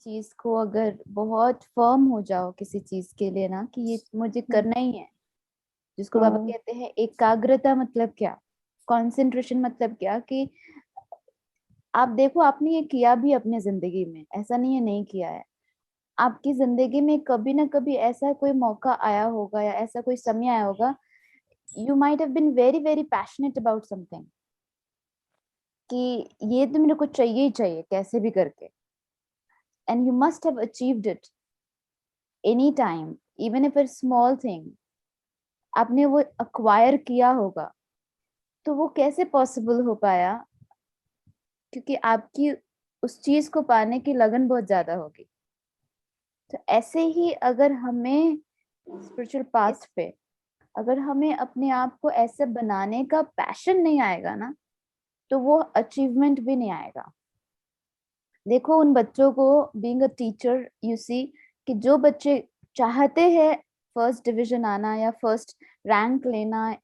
चीज को अगर बहुत फर्म हो जाओ किसी चीज के लिए ना कि ये मुझे हम्म। करना ही है, जिसको बाबा हम्म। कहते हैं एकाग्रता मतलब क्या, कंसंट्रेशन मतलब क्या, कि आप देखो आपने ये किया भी अपने जिंदगी में, ऐसा नहीं है नहीं किया है। आपकी जिंदगी में कभी ना कभी ऐसा कोई मौका आया होगा या ऐसा कोई समय आया होगा, you might have been very very passionate about something, कि ये तो मेरे को चाहिए ही चाहिए कैसे भी करके, and you must have achieved it any time, even if it's small thing, आपने वो अक्वायर किया होगा। तो वो कैसे पॉसिबल हो पाया? क्योंकि आपकी उस चीज को पाने की लगन बहुत ज्यादा होगी। तो ऐसे ही अगर हमें स्पिरिचुअल पाथ पे, अगर हमें अपने आप को ऐसे बनाने का पैशन नहीं आएगा ना, तो वो अचीवमेंट भी नहीं आएगा। देखो उन बच्चों को, being a teacher you see, कि जो बच्चे चाहते हैं फर्स्ट डिवीजन आना या फर्स्ट रैंक लेना,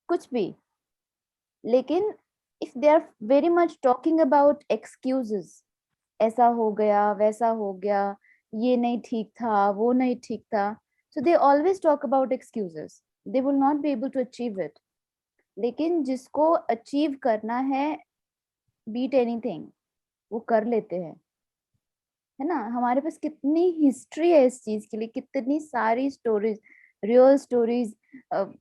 कुछ भी, लेकिन if they are very much talking about excuses, ऐसा हो गया वैसा हो गया, ये नहीं ठीक था वो नहीं ठीक था, so they always talk about excuses, they will not be able to achieve it। लेकिन जिसको अचीव करना है, बीट एनीथिंग, वो कर लेते हैं। है ना, हमारे पास कितनी हिस्ट्री है इस चीज के लिए, कितनी सारी स्टोरीज, रियल स्टोरीज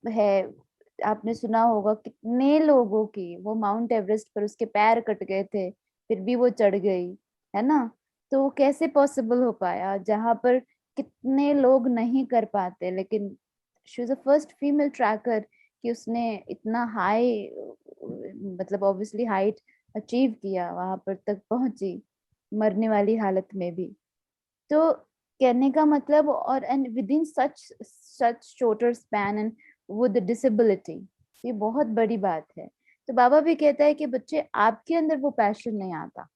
है। आपने सुना होगा कितने लोगों की, वो माउंट एवरेस्ट पर उसके पैर कट गए थे, फिर भी वो चढ़ गई। है ना, तो वो कैसे पॉसिबल हो पाया जहां पर कितने लोग नहीं कर पाते, लेकिन she was the first female tracker, कि उसने इतना हाई, मतलब ऑब्वियसली हाइट अचीव किया, वहां पर तक पहुंची मरने वाली हालत में भी। तो कहने का मतलब, और and with in such such shorter span and with disability, ये बहुत बड़ी बात है। तो बाबा भी कहता है कि बच्चे आपके अंदर वो पैशन नहीं आता,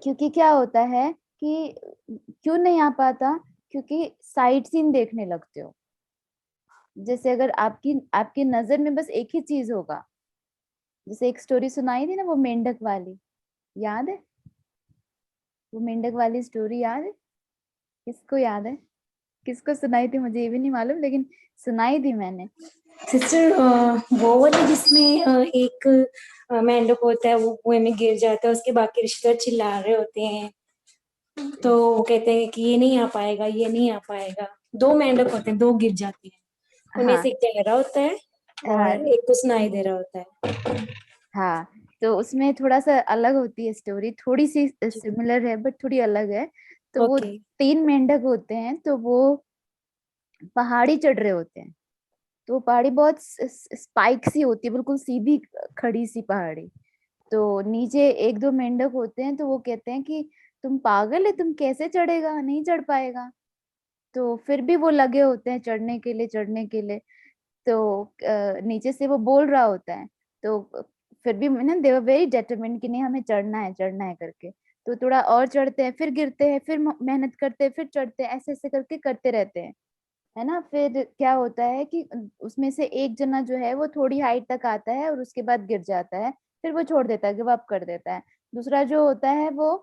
क्योंकि क्या होता है कि क्यों नहीं आ पाता, क्योंकि साइट सीन देखने लगते हो। जैसे अगर आपकी आपकी नजर में बस एक ही चीज होगा, जैसे एक स्टोरी सुनाई थी ना वो मेंढक वाली, याद है? वो मेंढक वाली स्टोरी याद है? किसको याद है? किसको सुनाई थी मुझे ये भी नहीं मालूम, लेकिन सुनाई थी मैंने। सिस्टर, वो वाली जिसमें एक मेंढक होता है, वो कुएं में गिर जाता है, उसके बाकी रिश्तेदार चिल्ला रहे होते हैं, तो वो कहते हैं कि ये नहीं आ पाएगा, ये नहीं आ पाएगा। दो मेंढक होते हैं, दो गिर जाते हैं, उनमें हाँ से एक तैर रहा होता है हाँ और एक को सुनाई दे रहा होता है। हाँ। तो उसमें थोड़ा सा अलग होती है स्टोरी, थोड़ी सी जी। सिमिलर है बट थोड़ी अलग है। तो वो ओके। तीन मेंढक होते हैं, तो वो पहाड़ी चढ़ रहे होते हैं। तो वो पहाड़ी बहुत स्पाइक सी होती है, बिल्कुल सीधी खड़ी सी पहाड़ी। तो नीचे एक दो मेंढक होते हैं, तो वो कहते हैं कि तुम पागल है, तुम कैसे चढ़ेगा, नहीं चढ़ पाएगा। तो फिर भी वो लगे होते हैं चढ़ने के लिए, चढ़ने के लिए। तो नीचे से वो बोल रहा होता है, तो फिर भी ना दे वर वेरी डिटरमिन्ड कि नहीं हमें चढ़ना है करके। तो थोड़ा और चढ़ते हैं, फिर गिरते हैं, फिर मेहनत करते हैं, फिर चढ़ते हैं, ऐसे ऐसे करके करते रहते हैं। है ना, फिर क्या होता है कि उसमें से एक जना जो है वो थोड़ी हाइट तक आता है और उसके बाद गिर जाता है, फिर वो छोड़ देता है, गिव अप कर देता है। दूसरा जो होता है वो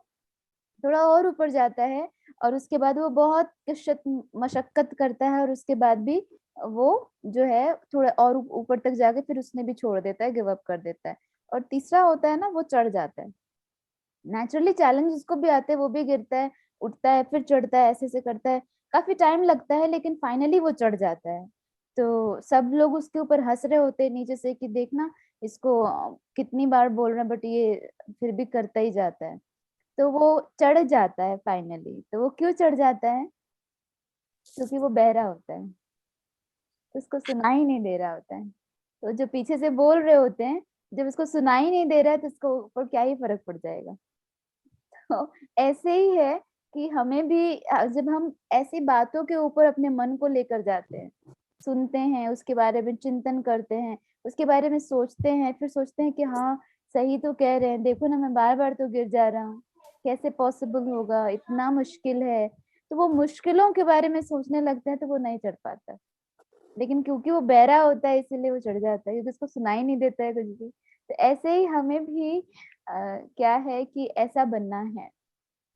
थोड़ा और ऊपर जाता है, और उसके बाद वो बहुत कशत मशक्कत करता है, और उसके बाद भी वो जो है थोड़ा और ऊपर तक जाके फिर उसने भी छोड़ देता है, गिव अप कर देता है। और तीसरा होता है ना, वो चढ़ जाता है। नेचुरली चैलेंज उसको भी आते हैं, वो भी गिरता है, उठता है, फिर चढ़ता है, ऐसे ऐसे करता है। काफी टाइम लगता है, लेकिन फाइनली वो चढ़ जाता है। तो सब लोग उसके ऊपर हंस रहे होते हैं नीचे से कि देखना इसको, कितनी बार बोल रहे हैं बट ये फिर भी करता ही जाता है। तो वो चढ़ जाता है फाइनली। तो वो क्यों चढ़ जाता है? क्योंकि वो बहरा होता है, तो उसको सुनाई नहीं दे रहा होता है। तो जो पीछे से बोल रहे होते हैं, जब उसको सुनाई नहीं दे रहा है तो उसको ऊपर क्या ही फर्क पड़ जाएगा। तो ऐसे ही है कि हमें भी जब हम ऐसी बातों के ऊपर अपने मन को लेकर जाते हैं, सुनते हैं, उसके बारे में चिंतन करते हैं, उसके बारे में सोचते हैं, फिर सोचते हैं कि हाँ सही तो कह रहे हैं, देखो ना मैं बार बार तो गिर जा रहा हूँ, कैसे पॉसिबल होगा, इतना मुश्किल है। तो वो मुश्किलों के बारे में सोचने लगते हैं, तो वो नहीं चढ़ पाता। लेकिन क्योंकि वो बहरा होता है इसीलिए वो चढ़ जाता है, क्योंकि उसको सुनाई नहीं देता है कुछ भी। तो ऐसे ही हमें भी क्या है कि ऐसा बनना है,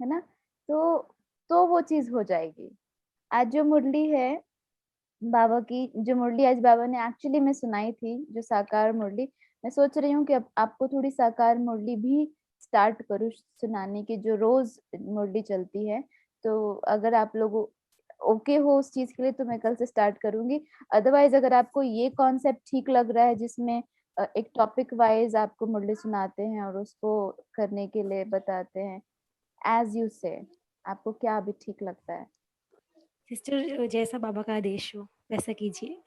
है ना। तो वो चीज हो जाएगी। आज जो मुरली है बाबा की, जो मुरली आज बाबा ने एक्चुअली में सुनाई थी, जो साकार मुरली, मैं सोच रही हूँ कि अब आपको थोड़ी साकार मुरली भी स्टार्ट करूँ सुनाने की, जो रोज मुरली चलती है। तो अगर आप लोग ओके हो उस चीज के लिए तो मैं कल से स्टार्ट करूंगी। अदरवाइज अगर आपको ये कॉन्सेप्ट ठीक लग रहा है जिसमें एक टॉपिक वाइज आपको मुरली सुनाते हैं और उसको करने के लिए बताते हैं, एज यू से, आपको क्या अभी ठीक लगता है? सिस्टर जैसा बाबा का आदेश हो वैसा कीजिए।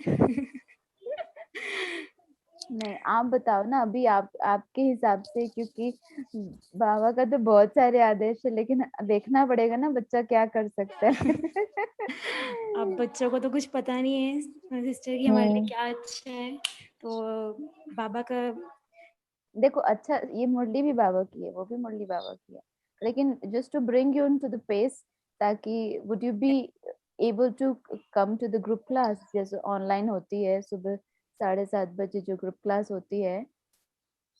नहीं, आप बताओ ना अभी, आप आपके हिसाब से, क्योंकि बाबा का तो बहुत सारे आदेश है, लेकिन देखना पड़ेगा ना बच्चा क्या कर सकता है। अब बच्चों को तो कुछ पता नहीं है सिस्टर कि हमारे लिए हम्म। क्या अच्छा है, तो बाबा का देखो अच्छा, ये मुरली भी बाबा की है, वो भी मुरली बाबा की है, लेकिन just to bring you in to the pace, ताकि would you be able to come to the group class, जैसे ऑनलाइन होती है सुबह 7:30 बजे जो ग्रुप क्लास होती है,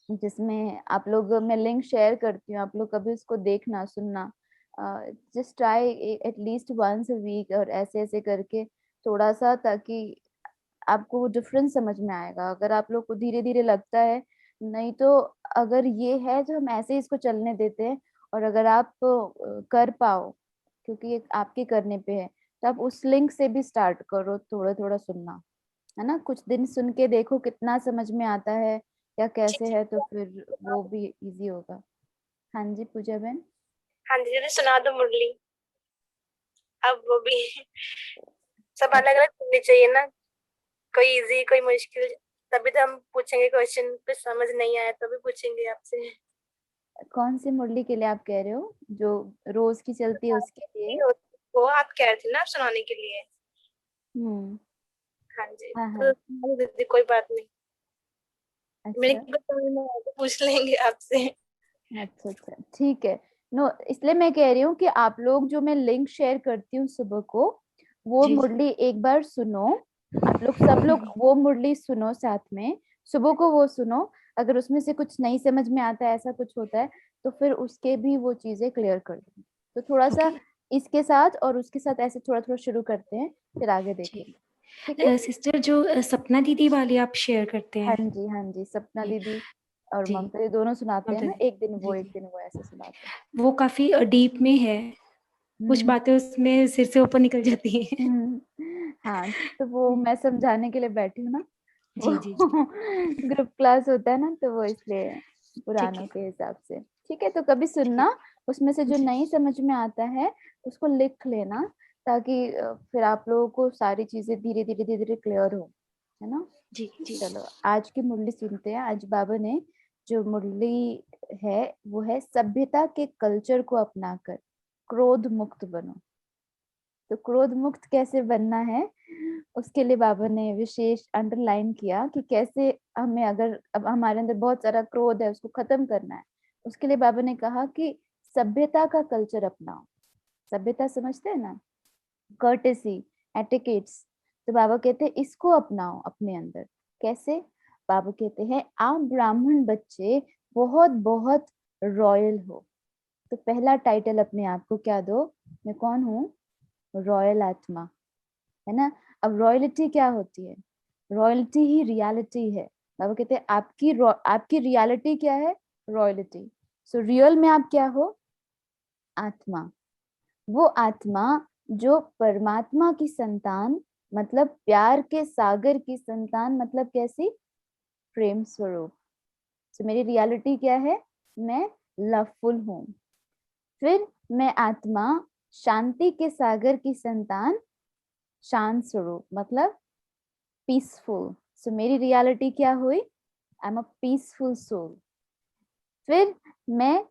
जिसमें आप लोग, मैं लिंक शेयर करती हूँ, आप लोग कभी उसको देखना सुनना, just try at least once a week, और ऐसे ऐसे करके थोड़ा सा, ताकि आपको वो डिफरेंस समझ में आएगा। अगर आप लोग को धीरे धीरे लगता है, नहीं तो अगर ये है तो हम ऐसे ही इसको चलने देते हैं, और अगर आप कर पाओ, क्योंकि ये आपके करने पे है, तो आप उस लिंक से भी स्टार्ट करो, थोड़ा थोड़ा सुनना, है ना। कुछ दिन सुन के देखो कितना समझ में आता है या कैसे है, तो फिर वो भी इजी होगा। हाँ जी पूजा बहन। हाँ जी दीदी, सुना दो मुरली। अब वो भी सब अलग अलग सुननी चाहिए ना, कोई इजी कोई मुश्किल, तभी तो हम पूछेंगे क्वेश्चन, पे समझ नहीं आया तो भी पूछेंगे आपसे। कौन सी मुरली के लिए आप कह रहे हो, जो रोज की चलती है उसके लिए? वो आप कह रहे थे ना आप सुनाने के लिए। हम्म। हाँ जी, हाँ तो हाँ। सुना दो दीदी, कोई बात नहीं। मेरे अच्छा को समझ में आया तो पूछ लेंगे आपसे। अच्छा अच्छा, ठीक है। नो, इसलिए मैं कह रही हूँ कि आप लोग, जो मैं लिंक शेयर करती हूँ सुबह को, वो जी मुरली एक बार सुनो। आप लोग सब लोग वो मुरली सुनो साथ में, सुबह को वो सुनो। अगर उसमें से कुछ नहीं समझ में आता है, ऐसा कुछ होता है, तो फिर उसके भी वो चीजें क्लियर कर दो। तो थोड़ा सा ओके इसके साथ और उसके साथ ऐसे थोड़ा थोड़ा शुरू करते हैं, फिर आगे जी। देखेंगे। ठीक है। सिस्टर जो सपना दीदी वाली आप शेयर करते हाँ हैं जी हाँ जी, सपना जी दीदी और जी ममता, ये दोनों सुनाते हैं ममता ना, दी एक दिन वो जी एक जी दिन वो ऐसे सुनाते हैं। वो काफी डीप में है, कुछ हम्म। बातें उसमें सिर से ऊपर निकल जाती हैं। हाँ, तो वो मैं समझाने के लिए बैठी हूँ ना, वो जी जी जी ग्रुप क्लास होता है ना, तो वो इसलिए ठीक पुरानों है के हिसाब से। ठीक है, तो कभी ठीक है सुनना, उसमें से जो जी नहीं समझ में आता है उसको लिख लेना, ताकि फिर आप लोगों को सारी चीजें धीरे धीरे धीरे धीरे क्लियर हो, है ना। जी जी चलो आज की मुरली सुनते हैं। आज बाबा ने जो मुरली है वो है, सभ्यता के कल्चर को अपनाकर क्रोध मुक्त बनो। तो क्रोध मुक्त कैसे बनना है, उसके लिए बाबा ने विशेष अंडरलाइन किया कि कैसे हमें, अगर अब हमारे अंदर बहुत सारा क्रोध है उसको खत्म करना है, उसके लिए बाबा ने कहा कि सभ्यता का कल्चर अपनाओ। सभ्यता समझते हैं ना, कर्टेसी, एटिकेट्स। तो बाबा कहते हैं इसको अपनाओ अपने अंदर। कैसे? बाबा कहते हैं आप ब्राह्मण बच्चे बहुत बहुत रॉयल हो, तो पहला टाइटल अपने आप को क्या दो, मैं कौन हूँ? रॉयल आत्मा, है ना। अब रॉयलिटी क्या होती है? रॉयलिटी ही रियलिटी है। बाबा कहते हैं आपकी रियलिटी क्या है? रॉयलिटी। सो रियल में आप क्या हो? आत्मा। वो आत्मा जो परमात्मा की संतान, मतलब प्यार के सागर की संतान, मतलब कैसी? प्रेम स्वरूप। तो मेरी रियलिटी क्या है? मैं लवफुल हूँ। फिर मैं आत्मा शांति के सागर की संतान, शांत स्वरूप, मतलब पीसफुल। सो मेरी रियलिटी क्या हुई? I am a peaceful soul. फिर मैं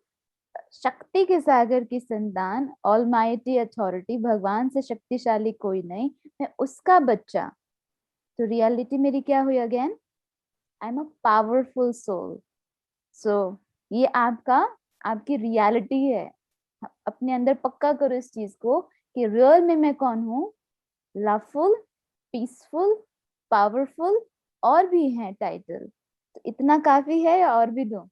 शक्ति के सागर की संतान, ऑलमाइटी अथॉरिटी, भगवान से शक्तिशाली कोई नहीं, मैं उसका बच्चा। तो रियलिटी मेरी क्या हुई again? I am a powerful soul. So ये आपकी रियलिटी है। अपने अंदर पक्का करो इस चीज को कि रियल में मैं कौन हूँ? लवफुल, पीसफुल, पावरफुल, और भी हैं टाइटल। तो इतना काफी है या और भी दो?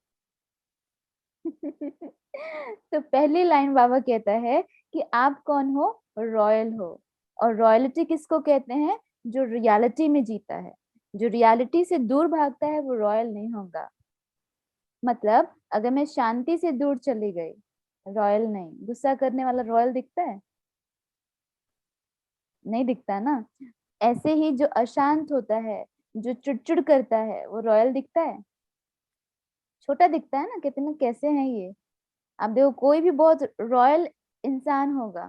तो पहली लाइन बाबा कहता है कि आप कौन हो, रॉयल हो। और रॉयल्टी किसको कहते हैं, जो रियलिटी में जीता है। जो रियलिटी से दूर भागता है वो रॉयल नहीं होगा। मतलब अगर मैं शांति से दूर चली गई, रॉयल नहीं। गुस्सा करने वाला रॉयल दिखता है, नहीं दिखता ना। ऐसे ही जो अशांत होता है, जो चिड़चिड़ करता है, वो रॉयल दिखता है, छोटा दिखता है ना। कहते हैं ना कैसे हैं ये। आप देखो कोई भी बहुत रॉयल इंसान होगा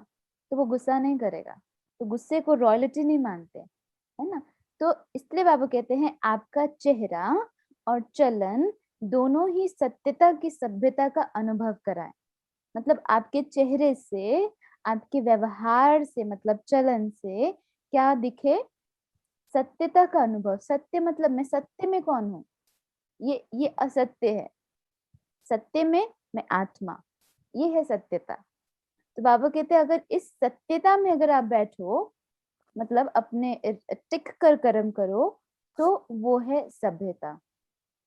तो वो गुस्सा नहीं करेगा, तो गुस्से को रॉयल्टी नहीं मानते, है ना। तो इसलिए बाबा कहते हैं आपका चेहरा और चलन दोनों ही सत्यता की सभ्यता का अनुभव कराए। मतलब आपके चेहरे से, आपके व्यवहार से, मतलब चलन से क्या दिखे, सत्यता का अनुभव। सत्य मतलब मैं सत्य में कौन हूँ, ये असत्य है। सत्य में मैं आत्मा, ये है सत्यता। तो बाबा कहते हैं अगर इस सत्यता में अगर आप बैठो, मतलब अपने टिक कर कर्म करो, तो वो है सभ्यता।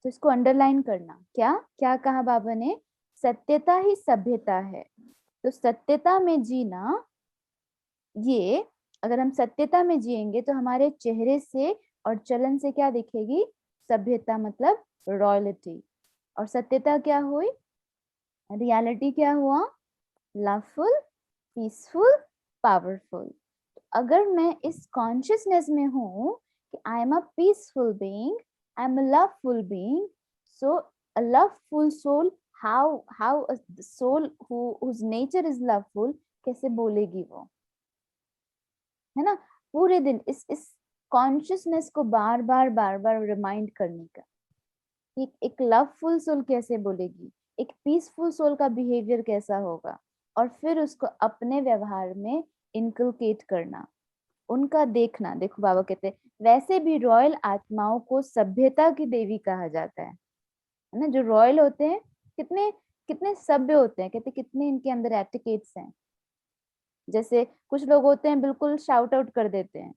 तो इसको अंडरलाइन करना। क्या क्या कहा बाबा ने, सत्यता ही सभ्यता है। तो सत्यता में जीना, ये अगर हम सत्यता में जिएंगे तो हमारे चेहरे से और चलन से क्या दिखेगी, सभ्यता मतलब रॉयल्टी। और सत्यता क्या हुई, रियलिटी क्या हुआ, लवफुल, पीसफुल, पावरफुल। अगर मैं इस कॉन्शियसनेस में हूँ कि I am a peaceful being, I am a loveful being, so a loveful soul, how a soul whose nature is loveful कैसे बोलेगी वो, है ना। पूरे दिन इस कॉन्शियसनेस को बार बार रिमाइंड करने का। एक लवफुल सोल कैसे बोलेगी, एक पीसफुल सोल का बिहेवियर कैसा होगा, और फिर उसको अपने व्यवहार में इनकलकेट करना, उनका देखना। देखो बाबा कहते हैं वैसे भी रॉयल आत्माओं को सभ्यता की देवी कहा जाता है ना। जो रॉयल होते हैं कितने कितने सभ्य होते हैं, कहते कितने इनके अंदर एटिकेट्स हैं। जैसे कुछ लोग होते हैं बिल्कुल शाउट आउट कर देते हैं,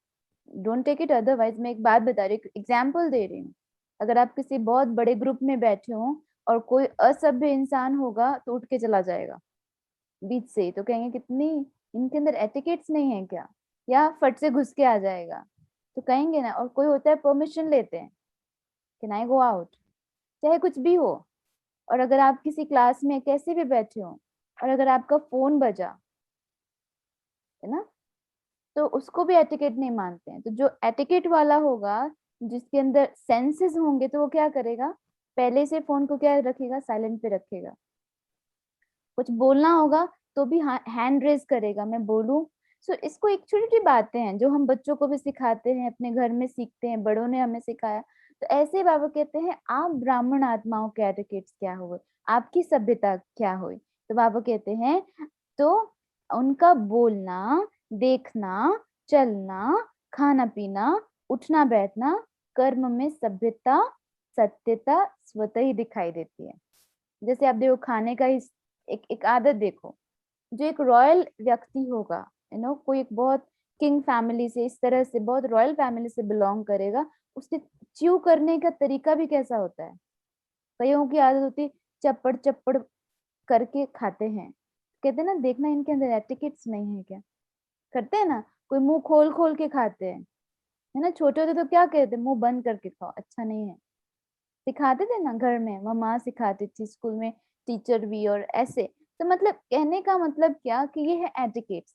डोंट टेक इट अदरवाइज। मैं एक बात बता रही हूँ, एग्जाम्पल दे रही हूँ। अगर आप किसी बहुत बड़े ग्रुप में बैठे हो और कोई असभ्य इंसान होगा तो उठ के चला जाएगा बीच से ही, तो कहेंगे कितनी इनके अंदर एटिकेट्स नहीं है क्या, या फट से घुस के आ जाएगा तो कहेंगे ना। और कोई होता है परमिशन लेते हैं, कैन आई गो आउट, चाहे कुछ भी हो। और अगर आप किसी क्लास में कैसे भी बैठे हो और अगर आपका फोन बजा, है ना, तो उसको भी एटिकेट नहीं मानते हैं। तो जो एटिकेट वाला होगा, जिसके अंदर सेंसेस होंगे, तो वो क्या करेगा, पहले से फोन को क्या रखेगा, साइलेंट पे रखेगा। कुछ बोलना होगा तो भी हैंड रेज करेगा, मैं बोलूं। सो इसको एक छोटी छोटी बातें हैं जो हम बच्चों को भी सिखाते हैं, अपने घर में सीखते हैं, बड़ों ने हमें सिखाया। तो ऐसे बाबा कहते हैं आप ब्राह्मण आत्माओं के एटिकेट्स क्या हुए, आपकी सभ्यता क्या हुई। तो बाबा कहते हैं तो उनका बोलना, देखना, चलना, खाना पीना, उठना बैठना, कर्म में सभ्यता, सत्यता स्वतः ही दिखाई देती है। जैसे आप देखो खाने का ही एक आदत देखो, जो एक रॉयल व्यक्ति होगा, कोई एक बहुत किंग फैमिली से, इस तरह से बहुत रॉयल फैमिली से बिलोंग करेगा, उसके च्यू करने का तरीका भी कैसा होता है। कईयों की आदत होती है चप्पड़ चप्पड़ करके खाते हैं, कहते हैं ना देखना इनके अंदर एटिकेट्स नहीं है क्या, करते हैं ना। कोई मुंह खोल खोल के खाते हैं, है ना। छोटे होते तो क्या कहते, मुंह बंद करके खाओ, अच्छा नहीं है। सिखाते थे ना घर में, मम्मा सिखाती थी, स्कूल में टीचर भी, और ऐसे। तो मतलब कहने का मतलब क्या कि ये है एटिकेट्स।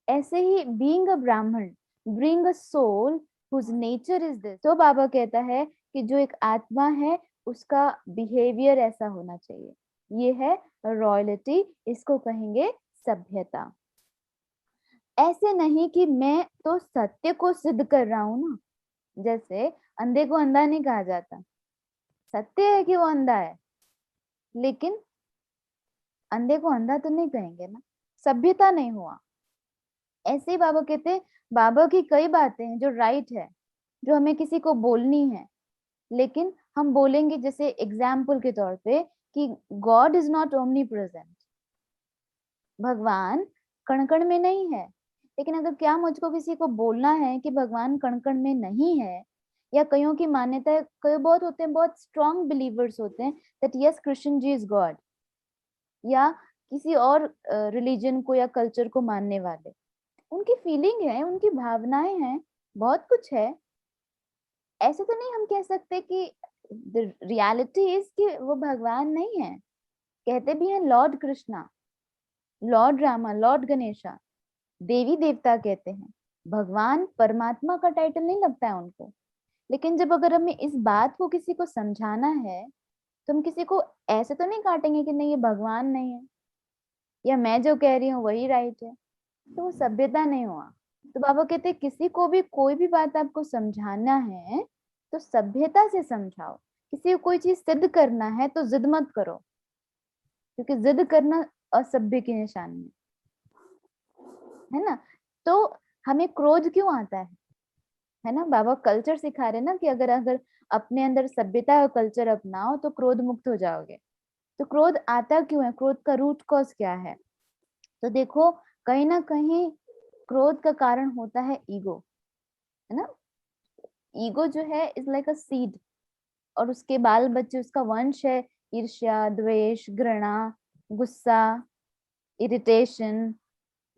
ऐसे ही being a Brahmin, being a soul whose nature is this. तो बाबा कहता है कि जो एक आत्मा है उसका बिहेवियर ऐसा होना चाहिए, ये है रॉयल्टी, इसको कहेंगे सभ्यता। ऐसे नहीं कि मैं तो सत्य को सिद्ध कर रहा हूं ना, जैसे अंधे को अंधा नहीं कहा जाता, सत्य है कि वो अंधा है, लेकिन अंधे को अंधा तो नहीं कहेंगे ना, सभ्यता नहीं हुआ। ऐसे ही बाबा कहते हैं बाबा की कई बातें हैं जो राइट है, जो हमें किसी को बोलनी है, लेकिन हम बोलेंगे जैसे एग्जाम्पल के तौर पे कि God is not omni present, भगवान कण कण में नहीं है। लेकिन अगर क्या मुझको किसी को बोलना है कि भगवान कण कण में नहीं है, या कईयों की मान्यता है, कई बहुत होते हैं, बहुत स्ट्रॉन्ग बिलीवर्स होते हैं that yes Krishna ji is God, या किसी और रिलीजन को या कल्चर को मानने वाले, उनकी फीलिंग है, उनकी भावनाएं हैं, बहुत कुछ है। ऐसे तो नहीं हम कह सकते कि रियलिटी इज कि वो भगवान नहीं है। कहते भी हैं lord Krishna, lord Rama, lord Ganesha, देवी देवता कहते हैं। भगवान परमात्मा का टाइटल नहीं लगता है उनको। लेकिन जब अगर हमें इस बात को किसी को समझाना है तो हम किसी को ऐसे तो नहीं काटेंगे कि नहीं ये भगवान नहीं है या मैं जो कह रही हूँ वही राइट है, तो वो सभ्यता नहीं हुआ। तो बाबा कहते हैं किसी को भी कोई भी बात आपको समझाना है तो सभ्यता से समझाओ। किसी को कोई चीज सिद्ध करना है तो जिद मत करो, क्योंकि जिद करना असभ्य की निशानी है ना। तो हमें क्रोध क्यों आता है ना। बाबा कल्चर सिखा रहे ना कि अगर अगर अपने अंदर सभ्यता और कल्चर अपनाओ तो क्रोध मुक्त हो जाओगे। तो क्रोध आता क्यों है, क्रोध का रूट कॉज क्या है। तो देखो कहीं ना कहीं क्रोध का कारण होता है ईगो, है ना। ईगो जो है इज लाइक अ सीड, और उसके बाल बच्चे, उसका वंश है ईर्ष्या, द्वेष, घृणा, गुस्सा, इरिटेशन,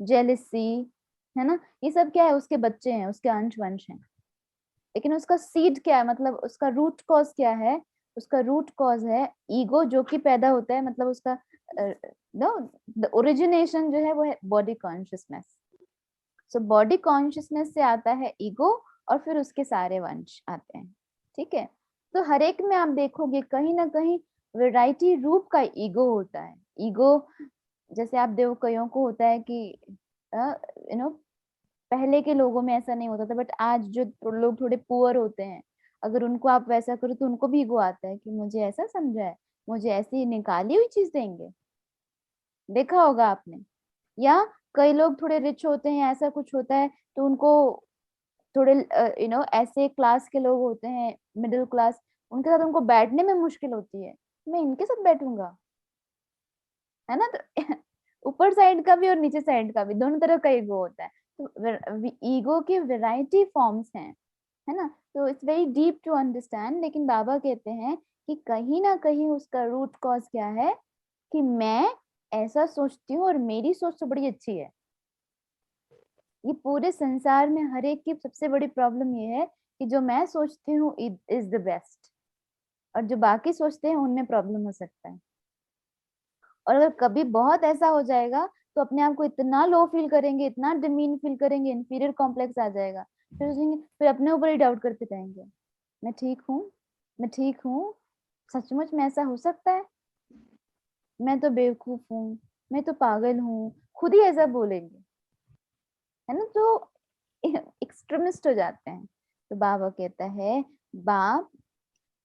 जेलिसी, है ना। ये सब क्या है, उसके बच्चे हैं, उसके अंश वंश हैं। लेकिन उसका सीड क्या है, मतलब उसका रूट कॉज क्या है। उसका रूट कॉज है ईगो, जो कि पैदा होता है, मतलब उसका नो द ओरिजिनेशन जो है वो है body consciousness. So body consciousness से आता है ईगो, और फिर उसके सारे वंश आते हैं। ठीक है। तो हर एक में आप देखोगे कहीं ना कहीं वैरायटी रूप का ईगो होता है। ईगो जैसे आप देखो कईयों को होता है कि पहले के लोगों में ऐसा नहीं होता था, बट आज जो लोग थोड़े पुअर होते हैं, अगर उनको आप वैसा करो तो उनको भी ईगो आता है कि मुझे ऐसा समझा है, मुझे ऐसी निकाली हुई चीज देंगे। देखा होगा आपने। या कई लोग थोड़े रिच होते हैं, ऐसा कुछ होता है तो उनको थोड़े ऐसे क्लास के लोग होते हैं, मिडिल क्लास, उनके साथ उनको बैठने में मुश्किल होती है, मैं इनके साथ बैठूंगा, है ना। तो ऊपर साइड का भी और नीचे साइड का भी, दोनों तरह का ईगो होता है। तो ईगो की वैरायटी फॉर्म्स हैं, है ना। तो it's very deep to understand. लेकिन बाबा कहते हैं कि कहीं ना कहीं उसका रूट कॉज क्या है कि मैं ऐसा सोचती हूँ और मेरी सोच तो बड़ी अच्छी है। ये पूरे संसार में हर एक की सबसे बड़ी प्रॉब्लम ये है कि जो मैं सोचती हूँ इज द बेस्ट, और जो बाकी सोचते हैं उनमें प्रॉब्लम हो सकता है। और अगर कभी बहुत ऐसा हो जाएगा तो अपने आप को इतना लो फील करेंगे, इतना डिमीन फील करेंगे, इंफीरियर कॉम्प्लेक्स आ जाएगा, फिर सोचेंगे, फिर अपने ऊपर ही डाउट करते रहेंगे, मैं ठीक हूँ, मैं ठीक हूँ, सचमुच में ऐसा हो सकता है, मैं तो बेवकूफ हूँ, मैं तो पागल हूँ, खुद ही ऐसा बोलेंगे, है ना। तो एक्सट्रीमिस्ट हो जाते हैं। तो बाबा कहता है बाप,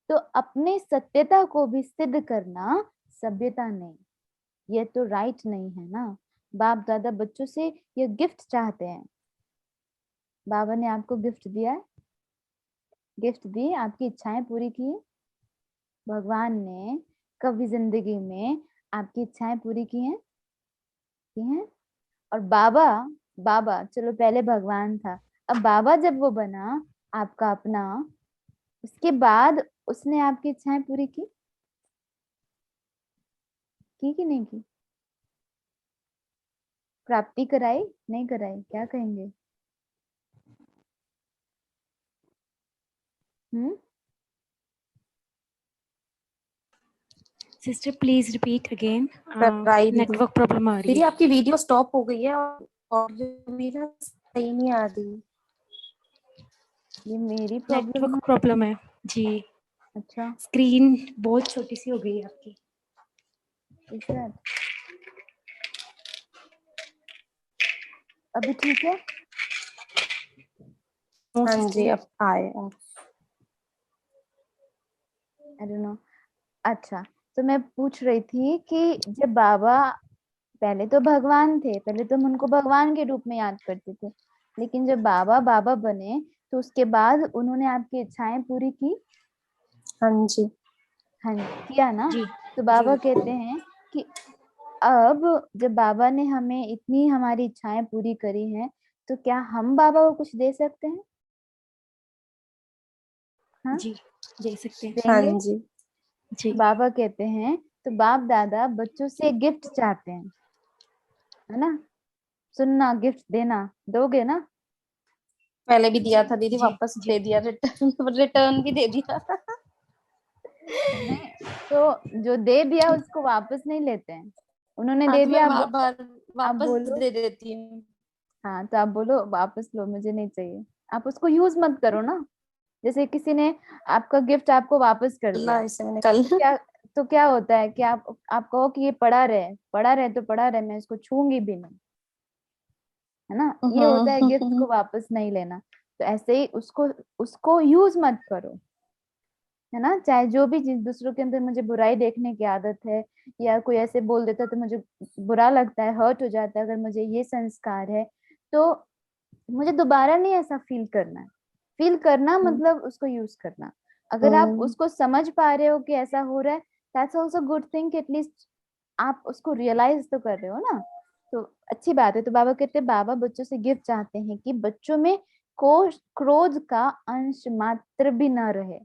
तो अपने सत्यता को भी सिद्ध करना सभ्यता नहीं, ये तो राइट नहीं है ना। बाप दादा बच्चों से ये गिफ्ट चाहते हैं। बाबा ने आपको गिफ्ट दिया है, गिफ्ट दी, आपकी इच्छाएं पूरी की। भगवान ने कभी जिंदगी में आपकी इच्छाएं पूरी की हैं। और बाबा, बाबा चलो पहले भगवान था, अब बाबा जब वो बना आपका अपना, उसके बाद उसने आपकी इच्छाएं पूरी की कि नहीं की, प्राप्ति कराई नहीं कराई, क्या कहेंगे। सिस्टर प्लीज रिपीट अगेन, कराई दीदी। नेटवर्क प्रॉब्लम आ रही दीदी है। आपकी वीडियो स्टॉप हो गई है और ऑडियो भी ना सही नहीं आ रही। ये मेरी प्रॉब्लम है। नेटवर्क प्रॉब्लम है जी। अच्छा स्क्रीन बहुत छोटी सी हो गई है आपकी। इस बात अभी ठीक है। हाँ जी अब आए आप। I don't know. अच्छा, तो मैं पूछ रही थी कि जब बाबा, पहले तो भगवान थे, पहले तो हम उनको भगवान के रूप में याद करते थे, लेकिन जब बाबा बाबा बने तो उसके बाद उन्होंने आपकी इच्छाएं पूरी की। हाँ जी। हाँ किया ना। जी तो बाबा जी कहते हैं कि अब जब बाबा ने हमें इतनी हमारी इच्छाएं पूरी करी हैं, तो क्या हम बाबा को कुछ दे सकते हैं। हाँ जी दे सकते हैं। हाँ देंगे। जी। जी बाबा कहते हैं तो बाप दादा बच्चों से गिफ्ट चाहते हैं, है ना, सुनना, गिफ्ट देना, दोगे ना? पहले भी दिया था दीदी, जी वापस जी दे दिया, रिटर्न भी दे दिया। नहीं, तो जो दे दिया उसको वापस नहीं लेते हैं, उन्होंने हाँ दे तो मैं दिया, बार बार आप वापस बोलो, दे देती हूँ। हाँ तो आप बोलो वापस लो, मुझे नहीं चाहिए। आप उसको यूज मत करो ना। जैसे किसी ने आपका गिफ्ट आपको वापस कर दिया, अल्लाह, इसे मैंने कल क्या, तो क्या होता है कि आप कहो कि ये पड़ा रहे तो पड़ा रहे, मैं इसको छूंगी भी नहीं, है ना, ये होता है गिफ्ट को वापस नहीं लेना। तो ऐसे ही उसको उसको यूज मत करो, है ना। चाहे जो भी चीज, दूसरों के अंदर मुझे बुराई देखने की आदत है, या कोई ऐसे बोल देता है तो मुझे बुरा लगता है, हर्ट हो जाता है, अगर मुझे ये संस्कार है तो मुझे दोबारा नहीं ऐसा फील करना है। फील करना मतलब उसको यूज करना। अगर आप उसको समझ पा रहे हो कि ऐसा हो रहा है, that's also good thing, at least आप उसको रियलाइज तो कर रहे हो ना, तो अच्छी बात है। तो बाबा कहते हैं, बाबा बच्चों से गिफ्ट चाहते हैं कि बच्चों में क्रोध का अंश मात्र भी न रहे।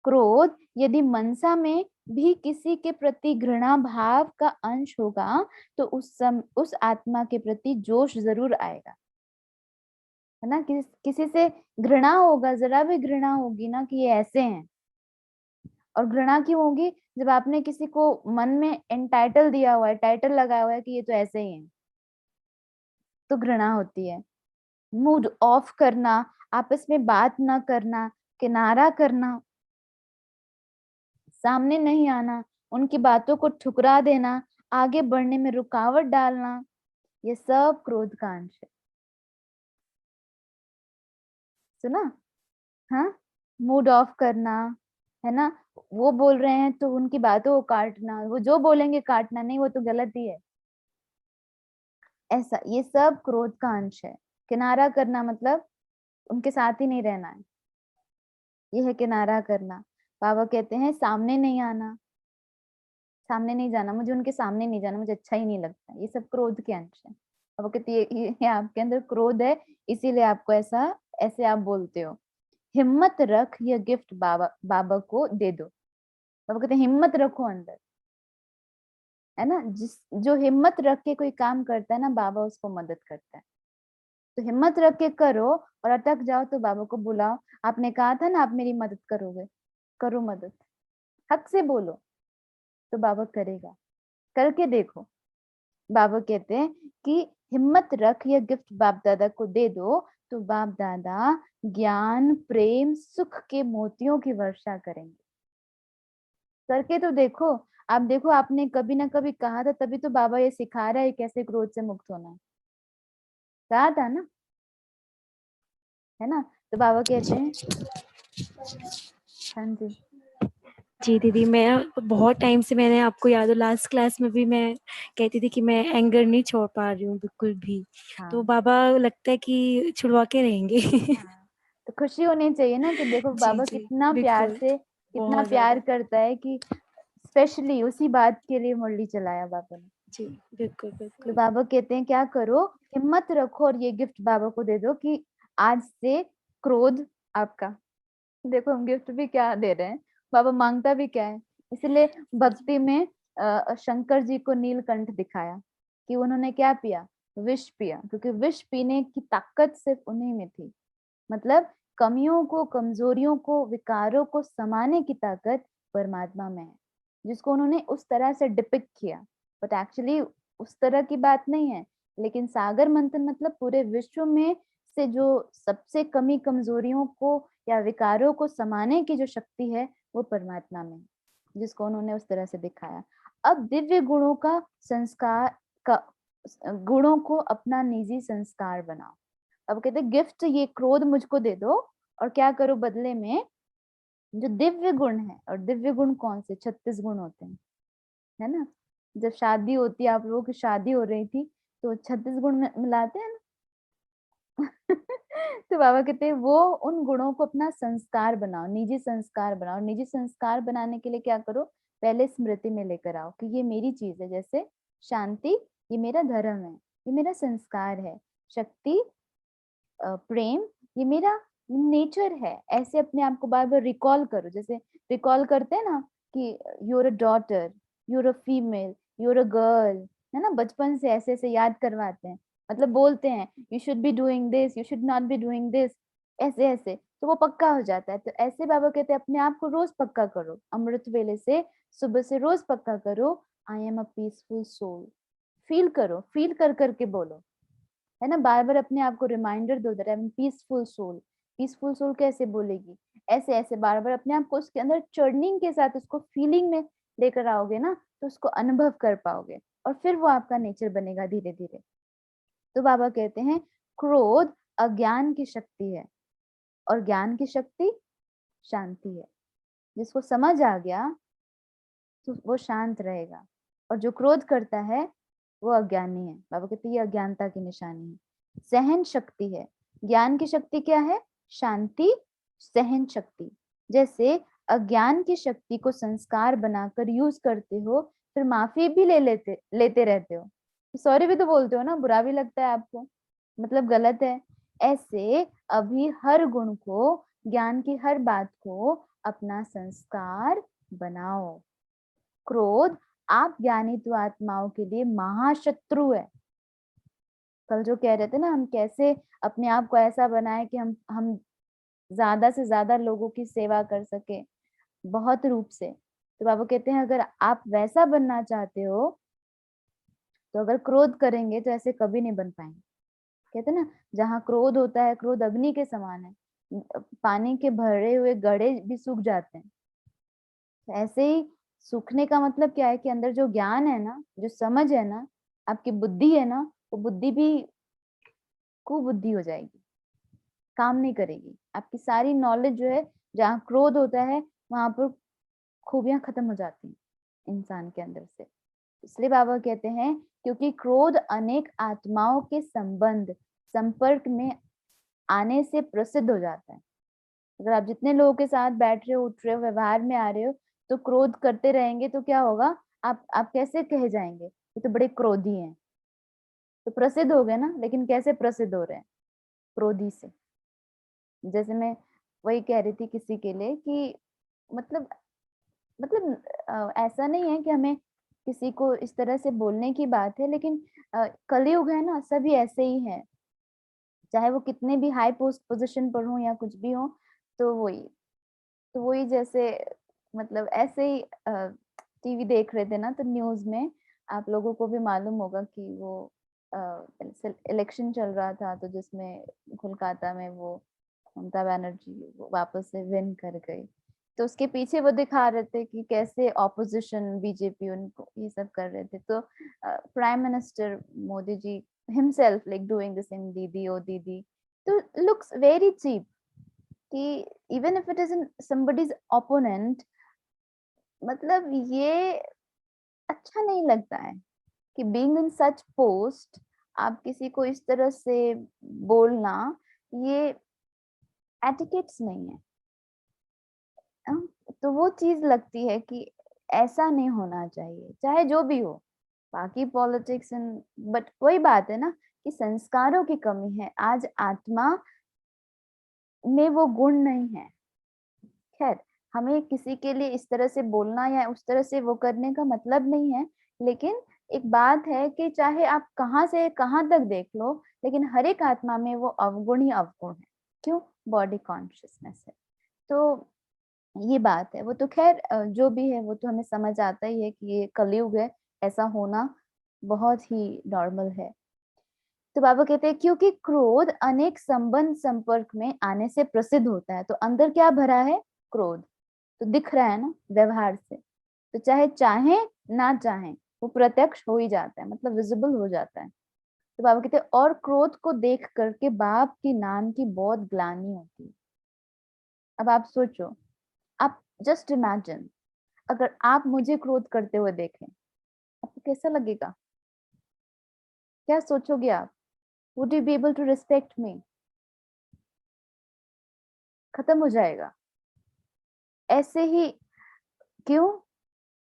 क्रोध यदि मनसा में भी किसी के प्रति घृणा भाव का अंश होगा तो उस आत्मा के प्रति जोश जरूर आएगा, है ना। किसी से घृणा होगा, जरा भी घृणा होगी ना कि ये ऐसे हैं। और घृणा क्यों होगी? जब आपने किसी को मन में एंटाइटल दिया हुआ है, टाइटल लगाया हुआ है कि ये तो ऐसे ही है, तो घृणा होती है। मूड ऑफ करना, आपस में बात ना करना, किनारा करना, सामने नहीं आना, उनकी बातों को ठुकरा देना, आगे बढ़ने में रुकावट डालना, ये सब क्रोध का अंश है। सुना? हाँ, मूड ऑफ करना, है ना, वो बोल रहे हैं तो उनकी बातों को काटना, वो जो बोलेंगे काटना, नहीं वो तो गलत ही है, ऐसा, ये सब क्रोध का अंश है। किनारा करना मतलब उनके साथ ही नहीं रहना है, ये है किनारा करना। बाबा कहते हैं सामने नहीं आना, सामने नहीं जाना, मुझे उनके सामने नहीं जाना, मुझे अच्छा ही नहीं लगता, ये सब क्रोध के अंश है। बाबा कहते हैं ये आपके अंदर क्रोध है, इसीलिए आपको ऐसा, ऐसे आप बोलते हो। हिम्मत रख, यह गिफ्ट बाबा बाबा को दे दो। बाबा कहते हैं हिम्मत रखो अंदर, है ना। जो हिम्मत रख के कोई काम करता है ना, बाबा उसको मदद करता है। तो हिम्मत रख के करो, और अटक जाओ तो बाबा को बुलाओ। आपने कहा था ना आप मेरी मदद करोगे, करो मदद, हक से बोलो तो बाबा करेगा, करके देखो। बाबा कहते हैं कि हिम्मत रख, यह गिफ्ट बाप दादा को दे दो, तो बाप दादा ज्ञान प्रेम सुख के मोतियों की वर्षा करेंगे। करके तो देखो। आप देखो, आपने कभी ना कभी कहा था, तभी तो बाबा ये सिखा रहा है कैसे क्रोध से मुक्त होना है, कहा था ना, है ना। तो बाबा कहते हैं, हाँ जी, जी दीदी, मैं बहुत टाइम से, मैंने आपको याद हो लास्ट क्लास में भी मैं कहती थी कि मैं एंगर नहीं छोड़ पा रही हूँ बिल्कुल भी। तो हाँ बाबा लगता है कि छुड़वा के रहेंगे। हाँ। तो खुशी होनी चाहिए ना कि देखो जी बाबा जी कितना प्यार बिल्कुल, से, कितना बहुत प्यार ज्यादा। करता है कि स्पेशली उसी बात के लिए मुरली चलाया बाबा ने। जी बिल्कुल तो बिल्कुल। बाबा कहते हैं क्या करो, हिम्मत रखो और ये गिफ्ट बाबा को दे दो कि आज से क्रोध आपका, देखो हम गिफ्ट भी क्या दे रहे हैं, बाबा मांगता भी क्या है। इसलिए भक्ति में शंकर जी को नीलकंठ दिखाया कि उन्होंने क्या पिया, विष पिया, क्योंकि विष पीने की ताकत सिर्फ उन्हीं में थी। मतलब कमियों को, कमजोरियों को, विकारों को समाने की ताकत परमात्मा में है, जिसको उन्होंने उस तरह से डिपिक्ट किया। बट एक्चुअली उस तरह की बात नहीं है। लेकिन सागर मंथन मतलब पूरे विश्व में से जो सबसे कमी कमजोरियों को या विकारों को समाने की जो शक्ति है, वो परमात्मा में है, जिसको उन्होंने उस तरह से दिखाया। अब दिव्य गुणों का संस्कार का, गुणों को अपना निजी संस्कार बनाओ। अब कहते गिफ्ट ये क्रोध मुझको दे दो, और क्या करो बदले में, जो दिव्य गुण है, और दिव्य गुण कौन से, 36 गुण होते हैं, है ना। जब शादी होती है, आप लोगों की शादी हो रही थी, तो 36 गुण मिलाते हैं ना। तो बाबा कहते हैं वो उन गुणों को अपना संस्कार बनाओ, निजी संस्कार बनाओ। निजी संस्कार बनाने के लिए क्या करो, पहले स्मृति में लेकर आओ कि ये मेरी चीज है, जैसे शांति ये मेरा धर्म है, ये मेरा संस्कार है। शक्ति, प्रेम ये मेरा नेचर है। ऐसे अपने आप को बार बार रिकॉल करो, जैसे रिकॉल करते हैं ना कि you're a daughter, you're a female, you're a girl, है ना, बचपन से ऐसे ऐसे याद करवाते हैं, मतलब बोलते हैं you should be doing this, you should not be doing this, ऐसे ऐसे, तो वो पक्का हो जाता है। तो ऐसे बाबा कहते हैं अपने आप को रोज पक्का करो, अमृत वेले से सुबह से रोज पक्का करो, I am a peaceful soul. Feel करो, फील कर करके बोलो, है ना, बार बार अपने आप को रिमाइंडर दो that I am peaceful soul. Peaceful soul कैसे बोलेगी, ऐसे ऐसे बार बार अपने आप को उसके अंदर चर्निंग के साथ उसको फीलिंग में लेकर आओगे ना, तो उसको अनुभव कर पाओगे और फिर वो आपका नेचर बनेगा धीरे धीरे। तो बाबा कहते हैं क्रोध अज्ञान की शक्ति है और ज्ञान की शक्ति शांति है। जिसको समझ आ गया तो वो शांत रहेगा, और जो क्रोध करता है वो अज्ञानी है। बाबा कहते हैं ये अज्ञानता की निशानी है। सहन शक्ति है, ज्ञान की शक्ति क्या है, शांति, सहन शक्ति। जैसे अज्ञान की शक्ति को संस्कार बनाकर यूज करते हो, फिर माफी भी लेते रहते हो, सॉरी भी तो बोलते हो ना, बुरा भी लगता है आपको, मतलब गलत है। ऐसे अभी हर गुण को, ज्ञान की हर बात को अपना संस्कार बनाओ। क्रोध आप ज्ञानी तो आत्माओं के लिए महाशत्रु है। कल जो कह रहे थे ना, हम कैसे अपने आप को ऐसा बनाए कि हम ज्यादा से ज्यादा लोगों की सेवा कर सके, बहुत रूप से। तो बाबा कहते हैं अगर आप वैसा बनना चाहते हो तो अगर क्रोध करेंगे तो ऐसे कभी नहीं बन पाएंगे। कहते हैं ना, जहाँ क्रोध होता है, क्रोध अग्नि के समान है, पानी के भरे हुए घड़े भी सूख जाते हैं। तो ऐसे ही सूखने का मतलब क्या है कि अंदर जो ज्ञान है ना, जो समझ है ना, आपकी बुद्धि है ना, वो बुद्धि भी कुबुद्धि हो जाएगी, काम नहीं करेगी। आपकी सारी नॉलेज जो है, जहाँ क्रोध होता है वहां पर खूबियां खत्म हो जाती हैं इंसान के अंदर से। इसलिए बाबा कहते हैं क्योंकि क्रोध अनेक आत्माओं के संपर्क में आने से प्रसिद्ध हो जाता है। अगर आप जितने लोगों के साथ बैठ रहे हो, उठ रहे हो, व्यवहार में आ रहे हो, तो क्रोध करते रहेंगे तो क्या होगा, आप कैसे कहे जाएंगे ये तो बड़े क्रोधी हैं, तो प्रसिद्ध हो गए ना। लेकिन कैसे प्रसिद्ध हो रहे हैं, क्रोधी से। जैसे मैं वही कह रही थी किसी के लिए कि मतलब ऐसा नहीं है कि हमें किसी को इस तरह से बोलने की बात है, लेकिन कलयुग है ना, सभी ऐसे ही है, चाहे वो कितने भी हाई पोस्ट पोजीशन पर हो या कुछ भी हो। तो वही जैसे मतलब ऐसे ही टीवी देख रहे थे ना, तो न्यूज में आप लोगों को भी मालूम होगा कि वो इलेक्शन चल रहा था, तो जिसमें कोलकाता में वो ममता बनर्जी वो वापस से विन कर गई। तो उसके पीछे वो दिखा रहे थे कि कैसे ऑपोजिशन बीजेपी उनको ये सब कर रहे थे। तो prime minister Modi ji himself like doing the same, दीदी ओ दीदी, तो लुक्स वेरी चीप कि even if it is in somebody's opponent, मतलब ये अच्छा नहीं लगता है कि बीइंग इन सच पोस्ट आप किसी को इस तरह से बोलना, ये एटिकेट्स नहीं है। तो वो चीज लगती है कि ऐसा नहीं होना चाहिए, चाहे जो भी हो। बाकी पॉलिटिक्स एंड बट वही बात है ना कि संस्कारों की कमी है, आज आत्मा में वो गुण नहीं है। खैर, हमें किसी के लिए इस तरह से बोलना या उस तरह से वो करने का मतलब नहीं है, लेकिन एक बात है कि चाहे आप कहाँ से कहाँ तक देख लो, लेकिन हर एक आत्मा में वो अवगुण ही अवगुण है। क्यों, बॉडी कॉन्शियसनेस है। तो ये बात है। वो तो खैर जो भी है वो तो हमें समझ आता ही है कि ये कलयुग है, ऐसा होना बहुत ही नॉर्मल है। तो बाबा कहते हैं क्योंकि क्रोध अनेक संबंध संपर्क में आने से प्रसिद्ध होता है। तो अंदर क्या भरा है, क्रोध, तो दिख रहा है ना व्यवहार से, तो चाहे चाहे ना चाहे वो प्रत्यक्ष हो ही जाता है, मतलब विजिबल हो जाता है। तो बाबा कहते हैं और क्रोध को देख करके बाप की नाम की बहुत ग्लानि होती है। अब आप सोचो, आप जस्ट इमेजिन, अगर आप मुझे क्रोध करते हुए देखें, आपको कैसा लगेगा, क्या सोचोगे आप, would you be able to respect me, खत्म हो जाएगा। ऐसे ही, क्यों,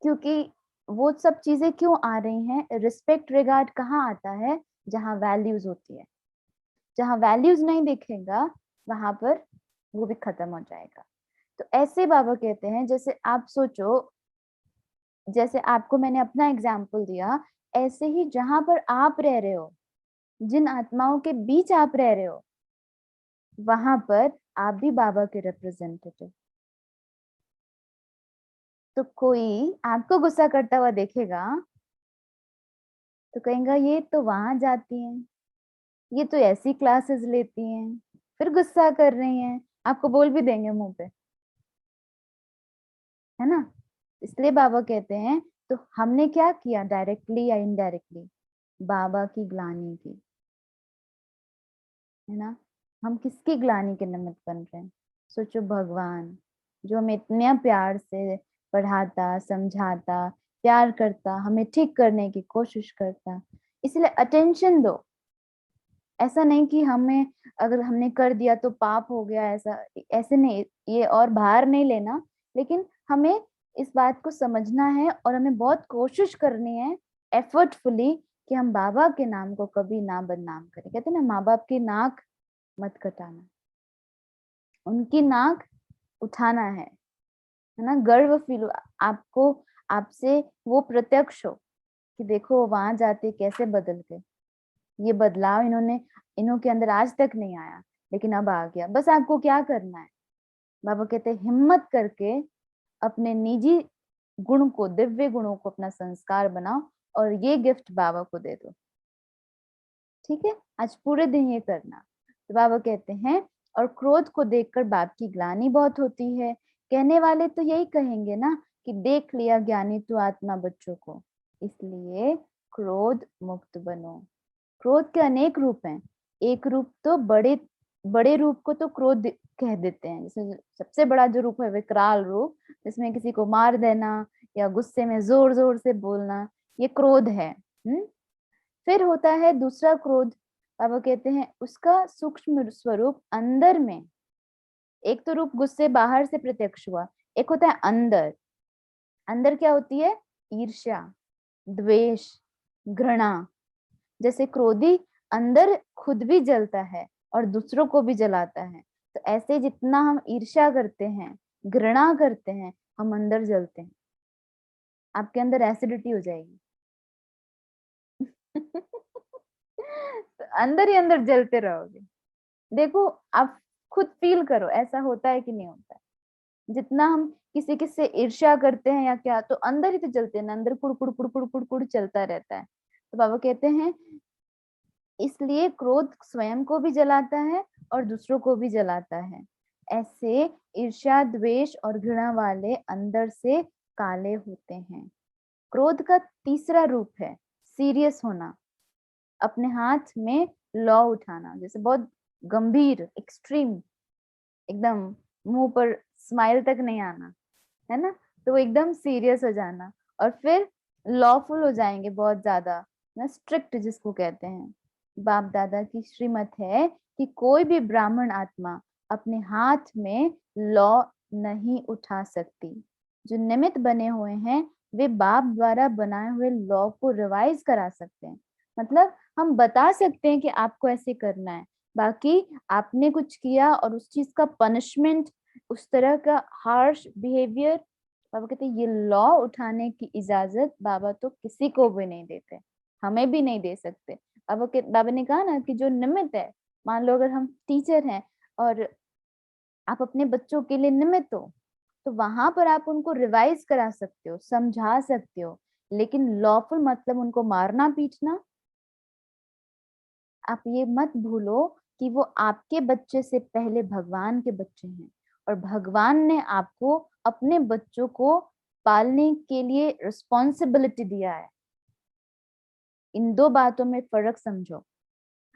क्योंकि वो सब चीजें क्यों आ रही हैं, रिस्पेक्ट रिगार्ड कहाँ आता है, जहाँ वैल्यूज होती है। जहाँ वैल्यूज नहीं दिखेगा वहां पर वो भी खत्म हो जाएगा। तो ऐसे बाबा कहते हैं, जैसे आप सोचो जैसे आपको मैंने अपना एग्जाम्पल दिया, ऐसे ही जहां पर आप रह रहे हो, जिन आत्माओं के बीच आप रह रहे हो, वहां पर आप भी बाबा के रिप्रेजेंटेटिव। तो कोई आपको गुस्सा करता हुआ देखेगा तो कहेगा ये तो वहां जाती हैं, ये तो ऐसी क्लासेस लेती हैं, फिर गुस्सा कर रही हैं, आपको बोल भी देंगे मुंह पे, है ना। इसलिए बाबा कहते हैं, तो हमने क्या किया डायरेक्टली या इनडायरेक्टली, बाबा की ग्लानि की, है ना। हम किसकी ग्लानि के निमित्त बन रहे हैं? सोचो, भगवान जो हमें इतने प्यार से पढ़ाता, समझाता, प्यार करता, हमें ठीक करने की कोशिश करता, इसलिए अटेंशन दो। ऐसा नहीं कि हमें अगर हमने कर दिया तो पाप हो गया, ऐसा ऐसे नहीं, ये और बाहर नहीं लेना, लेकिन हमें इस बात को समझना है और हमें बहुत कोशिश करनी है एफर्टफुली कि हम बाबा के नाम को कभी ना बदनाम करें। कहते हैं ना, माँ बाप की नाक मत कटाना, उनकी नाक उठाना है ना। गर्व फील आपको, आपसे वो प्रत्यक्ष हो कि देखो वहां जाते कैसे बदल गए, ये बदलाव इन्हों के अंदर आज तक नहीं आया, लेकिन अब आ गया। बस आपको क्या करना है, बाबा कहते हैं हिम्मत करके अपने निजी गुण को, दिव्य गुणों को अपना संस्कार बनाओ और ये गिफ्ट बाबा को दे दो। ठीक है, आज पूरे दिन ये करना। तो बाबा कहते हैं, और क्रोध को देखकर बाप की ग्लानि बहुत होती है। कहने वाले तो यही कहेंगे ना कि देख लिया ज्ञानी तू आत्मा बच्चों को, इसलिए क्रोध मुक्त बनो। क्रोध के अनेक रूप हैं। एक रूप तो बड़े बड़े रूप को तो क्रोध कह देते हैं, जैसे सबसे बड़ा जो रूप है विकराल रूप, जिसमें किसी को मार देना या गुस्से में जोर जोर से बोलना, ये क्रोध है। फिर होता है दूसरा क्रोध, बाबा कहते हैं उसका सूक्ष्म स्वरूप अंदर में। एक तो रूप गुस्से बाहर से प्रत्यक्ष हुआ, एक होता है अंदर। अंदर क्या होती है? ईर्ष्या, द्वेष, घृणा। जैसे क्रोधी अंदर खुद भी जलता है और दूसरों को भी जलाता है, तो ऐसे जितना हम ईर्ष्या करते हैं, घृणा करते हैं, हम अंदर जलते हैं। आपके अंदर एसिडिटी हो जाएगी तो अंदर ही अंदर जलते रहोगे। देखो, आप खुद फील करो, ऐसा होता है कि नहीं होता है। जितना हम किसी किसी से ईर्ष्या करते हैं या क्या, तो अंदर ही तो जलते हैं ना, अंदर कुड़ कुड़ कुड़ कुड़ कुड़ चलता रहता है। तो बाबा कहते हैं इसलिए क्रोध स्वयं को भी जलाता है और दूसरों को भी जलाता है। ऐसे ईर्ष्या, द्वेष और घृणा वाले अंदर से काले होते हैं। क्रोध का तीसरा रूप है सीरियस होना, अपने हाथ में लौ उठाना, जैसे बहुत गंभीर, एक्सट्रीम, एकदम मुंह पर स्माइल तक नहीं आना, है ना, तो वो एकदम सीरियस हो जाना। और फिर लॉफुल हो जाएंगे बहुत ज्यादा ना, स्ट्रिक्ट जिसको कहते हैं। बाप दादा की श्रीमत है कि कोई भी ब्राह्मण आत्मा अपने हाथ में लॉ नहीं उठा सकती। जो निमित्त बने हुए हैं वे बाप द्वारा बनाए हुए लॉ को रिवाइज करा सकते हैं। मतलब हम बता सकते हैं कि आपको ऐसे करना है, बाकी आपने कुछ किया और उस चीज का पनिशमेंट, उस तरह का हार्श बिहेवियर, बाबा कहते हैं ये लॉ उठाने की इजाजत बाबा तो किसी को भी नहीं देते, हमें भी नहीं दे सकते। बाबा ने कहा ना कि जो निमित्त है, मान लो अगर हम टीचर हैं और आप अपने बच्चों के लिए निमित्त हो, तो वहां पर आप उनको रिवाइज करा सकते हो, समझा सकते हो, लेकिन लॉफुल मतलब उनको मारना पीटना, आप ये मत भूलो कि वो आपके बच्चे से पहले भगवान के बच्चे हैं और भगवान ने आपको अपने बच्चों को पालने के लिए रिस्पॉन्सिबिलिटी दिया है। इन दो बातों में फर्क समझो।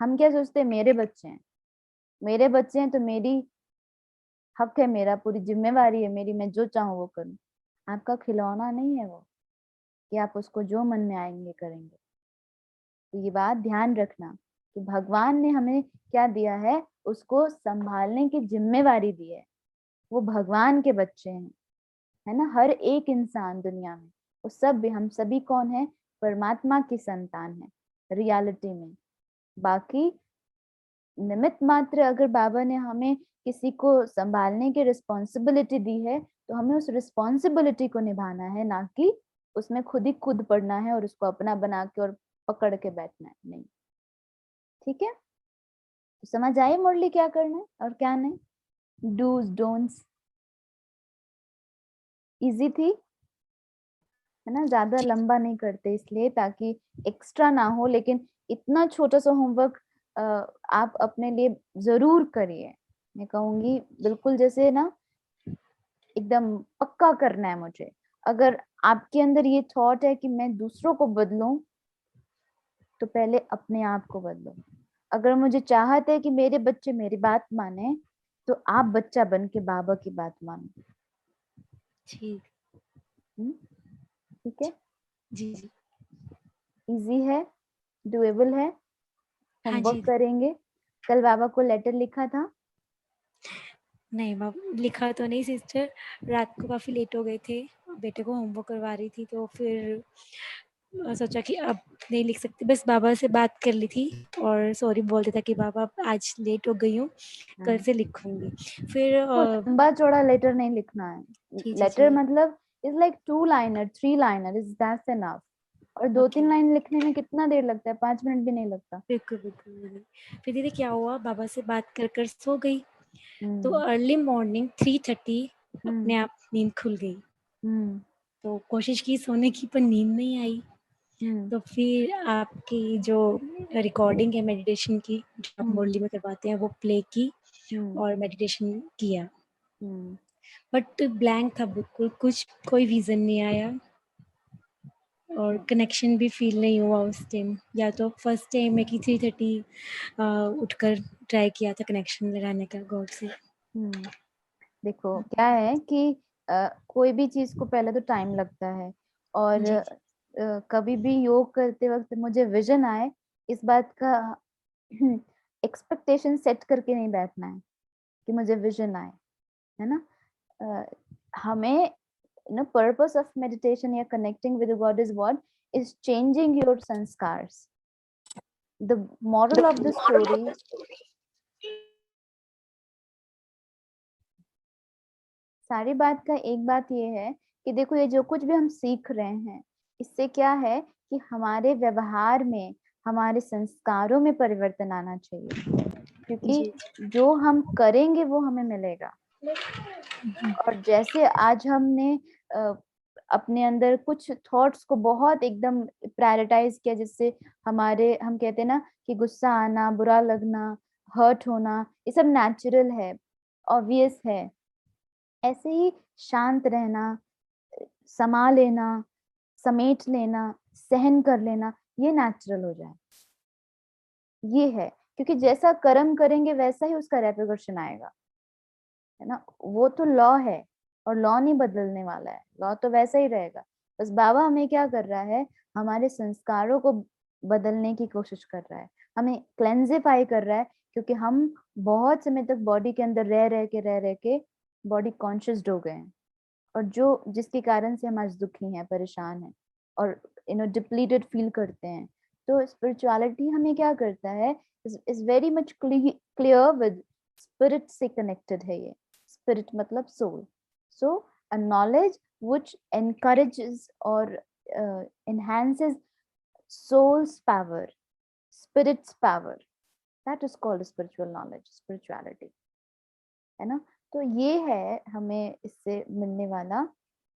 हम क्या सोचते हैं, मेरे बच्चे हैं, मेरे बच्चे हैं तो मेरी हक है, मेरा पूरी जिम्मेवारी है मेरी, मैं जो चाहूँ वो करूँ। आपका खिलौना नहीं है वो कि आप उसको जो मन में आएंगे करेंगे। तो ये बात ध्यान रखना कि भगवान ने हमें क्या दिया है, उसको संभालने की जिम्मेवारी दी है। वो भगवान के बच्चे हैं, है ना। हर एक इंसान दुनिया में, वो सब भी, हम सभी कौन है? परमात्मा की संतान है रियलिटी में। बाकी निमित्त मात्र अगर बाबा ने हमें किसी को संभालने की रिस्पॉन्सिबिलिटी दी है, तो हमें उस रिस्पॉन्सिबिलिटी को निभाना है, ना कि उसमें खुद पढ़ना है और उसको अपना बना के और पकड़ के बैठना है, नहीं। ठीक है, तो समझ आए मुरली क्या करना है और क्या नहीं, डूज डोंट्स। इजी थी, है ना, ज्यादा लंबा नहीं करते इसलिए ताकि एक्स्ट्रा ना हो, लेकिन इतना छोटा सा होमवर्क आप अपने लिए जरूर करिए। मैं कहूंगी बिल्कुल जैसे ना एकदम पक्का करना है मुझे। अगर आपके अंदर ये थॉट है कि मैं दूसरों को बदलूं, तो पहले अपने आप को बदलो। अगर मुझे चाहत है कि मेरे बच्चे मेरी बात माने, तो आप बच्चा बन के बाबा की बात मानो। ठीक। ठीक है, जी जी। इजी है, डुएबल है, हाँ होमवर्क जी। करेंगे। कल बाबा को लेटर लिखा था? नहीं मैम, लिखा तो नहीं सिस्टर, रात को काफ़ी लेट हो गए थे, बेटे को होमवर्क करवा रही थी, तो फिर सोचा कि अब नहीं लिख सकती, बस बाबा से बात कर ली थी और सॉरी बोल दिया था कि बाबा आज लेट हो गई हूँ, कल से लिखूंगी। फिर वो लंबा चौड़ा लेटर नहीं लिखना है। जी जी लेटर जी। मतलब is like 2 liner 3 liner is that's enough. और 2-3 ओके। लाइन लिखने में कितना देर लगता है? 5 मिनट भी नहीं लगता। बिल्कुल बिल्कुल बिल्कुल। फिर दीदी क्या हुआ, बाबा से बात कर कर सो गई, तो हम्म अर्ली मॉर्निंग 3:30 हम्म अपने आप नींद खुल गई। हम्म तो कोशिश की सोने की, पर नींद नहीं आई। हम्म तो फिर आपकी जो रिकॉर्डिंग है मेडिटेशन की, जो आप हम्म मुरली में करवाते हैं, वो प्ले की हम्म और मेडिटेशन किया, हम्म बट ब्लैंक था बिल्कुल, कुछ कोई विजन नहीं आया और कनेक्शन भी फील नहीं हुआ उस टाइम। या तो फर्स्ट टाइम है कि 3:30 उठकर ट्राई किया था कनेक्शन लगाने का गॉड से। देखो क्या है कि कोई भी चीज को पहले तो टाइम लगता है। और जी कभी भी योग करते वक्त मुझे विजन आए, इस बात का एक्सपेक्टेशन सेट करके नहीं बैठना है कि मुझे विजन आए, है ना। हमें purpose of meditation या connecting with God is what is changing your sanskars. The moral of the story, सारी बात का एक बात ये है कि देखो ये जो कुछ भी हम सीख रहे हैं, इससे क्या है कि हमारे व्यवहार में, हमारे संस्कारों में परिवर्तन आना चाहिए, क्योंकि जी जो हम करेंगे वो हमें मिलेगा। और जैसे आज हमने अपने अंदर कुछ थॉट्स को बहुत एकदम प्रायोरिटाइज किया, जिससे हमारे, हम कहते हैं ना कि गुस्सा आना, बुरा लगना, हर्ट होना, ये सब नेचुरल है, ऑब्वियस है। ऐसे ही शांत रहना, समा लेना, समेट लेना, सहन कर लेना, ये नेचुरल हो जाए। ये है, क्योंकि जैसा कर्म करेंगे वैसा ही उसका रेपरकशन आएगा, है ना। वो तो लॉ है और लॉ नहीं बदलने वाला है, लॉ तो वैसा ही रहेगा। बस बाबा हमें क्या कर रहा है, हमारे संस्कारों को बदलने की कोशिश कर रहा है, हमें क्लेंजिफाई कर रहा है, क्योंकि हम बहुत समय तक बॉडी के अंदर रह के बॉडी कॉन्शियस हो गए हैं, और जो जिसके कारण से हम आज दुखी हैं, परेशान हैं, और डिप्लीटेड फील करते हैं। तो स्पिरिचुअलिटी हमें क्या करता है, is very much clear with spirit से कनेक्टेड है ये। स्पिरिट मतलब soul. So a knowledge which encourages और enhances soul's power, spirit's power, that is called spiritual knowledge, spirituality, है ना। तो ये है हमें इससे मिलने वाला।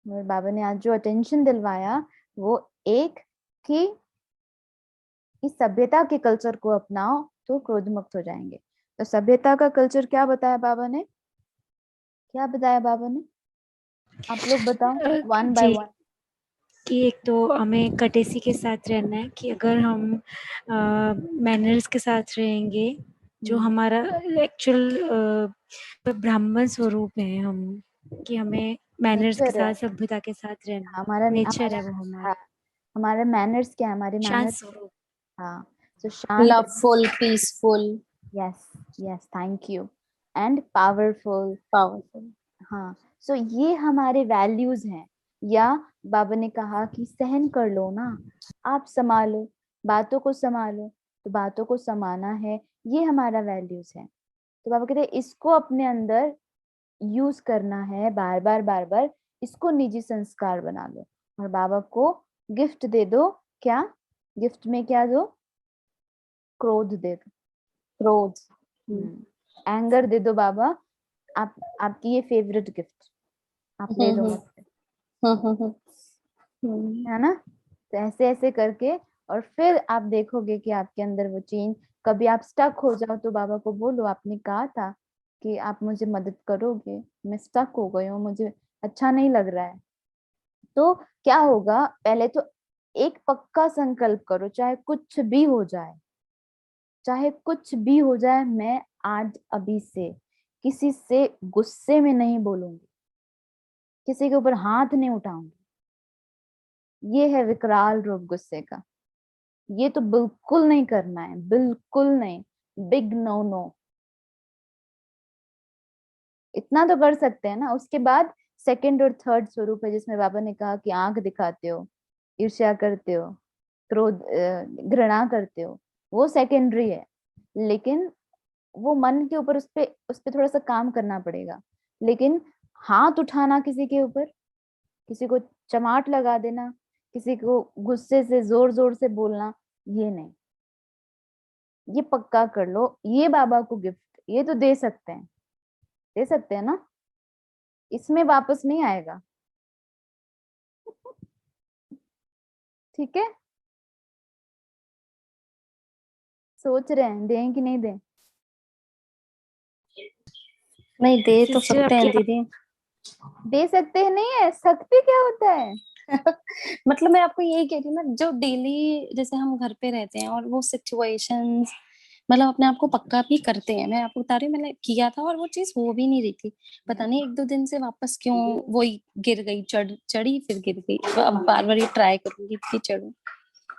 और बाबा ने आज जो अटेंशन दिलवाया वो एक कि इस सभ्यता के कल्चर को अपनाओ तो क्रोध मुक्त हो जाएंगे। तो सभ्यता का कल्चर क्या बताया बाबा ने, क्या बताया बाबा ने, आप लोग बताओ वन बाय जी, वन। कि एक तो हमें कटेसी के साथ रहना है, कि अगर हम मैनर्स के साथ रहेंगे, जो हमारा एक्चुअल ब्राह्मण स्वरूप है हम, कि हमें मैनर्स के नेचर है साथ, सभ्यता के साथ रहना, हमारा नेचर हमारा है वो हमारा। हाँ, हमारे मैनर्स क्या है, हमारे शांत मैनर्स, स्वरूप। हाँ, तो शांत, Loveful, peaceful, yes yes, thank you, and powerful. powerful. हाँ, सो ये हमारे वैल्यूज हैं। या बाबा ने कहा कि सहन कर लो ना, आप संभालो, बातों को संभालो, तो बातों को समाना है, ये हमारा वैल्यूज है। तो बाबा कहते हैं इसको अपने अंदर यूज करना है, बार बार इसको निजी संस्कार बना लो। और बाबा को गिफ्ट दे दो। क्या गिफ्ट में क्या दो? क्रोध दे दो, क्रोध। एंगर दे दो बाबा। आपकी ये फेवरेट गिफ्ट आप ले लो मुझसे, है ना? तो ऐसे ऐसे करके, और फिर आप देखोगे कि आपके अंदर वो चेंज। कभी आप स्टक हो जाओ तो बाबा को बोलो, आपने कहा था कि आप मुझे मदद करोगे, मैं स्टक हो गई हूँ, मुझे अच्छा नहीं लग रहा है। तो क्या होगा, पहले तो एक पक्का संकल्प करो, चाहे कुछ भी हो जाए, चाहे कुछ भी हो जाए, मैं आज अभी से किसी से गुस्से में नहीं बोलूंगी, किसी के ऊपर हाथ नहीं उठाऊंगी। ये है विकराल रूप गुस्से का। ये तो बिल्कुल नहीं करना है, बिल्कुल नहीं, बिग नो नो। इतना तो कर सकते हैं ना। उसके बाद सेकंड और थर्ड स्वरूप है, जिसमें बाबा ने कहा कि आंख दिखाते हो, ईर्ष्या करते हो, क्रोध, घृणा करते हो, वो सेकेंडरी है। लेकिन वो मन के ऊपर, उस पे थोड़ा सा काम करना पड़ेगा। लेकिन हाथ उठाना किसी के ऊपर, किसी को चमाट लगा देना, किसी को गुस्से से जोर जोर से बोलना, ये नहीं। ये पक्का कर लो, ये बाबा को गिफ्ट ये तो दे सकते हैं, दे सकते हैं ना, इसमें वापस नहीं आएगा। ठीक है, सोच रहे हैं दें कि नहीं दें? नहीं, दे तो सिस्टर सकते हैं आपकी दीदी। दे सकते हैं, नहीं है सकते क्या होता है? मतलब मैं आपको यही कह रही हूँ ना, जो डेली जैसे हम घर पे रहते हैं और वो सिचुएशंस, मतलब अपने आप को पक्का भी करते हैं। मैं आपको बता रही हूँ, मैंने किया था और वो चीज हो भी नहीं रही थी। पता नहीं एक दो दिन से वापस क्यों वही गिर गई, चढ़ी फिर गिर गई। तो अब बार बार ये ट्राई करूंगी कि चढ़ूं।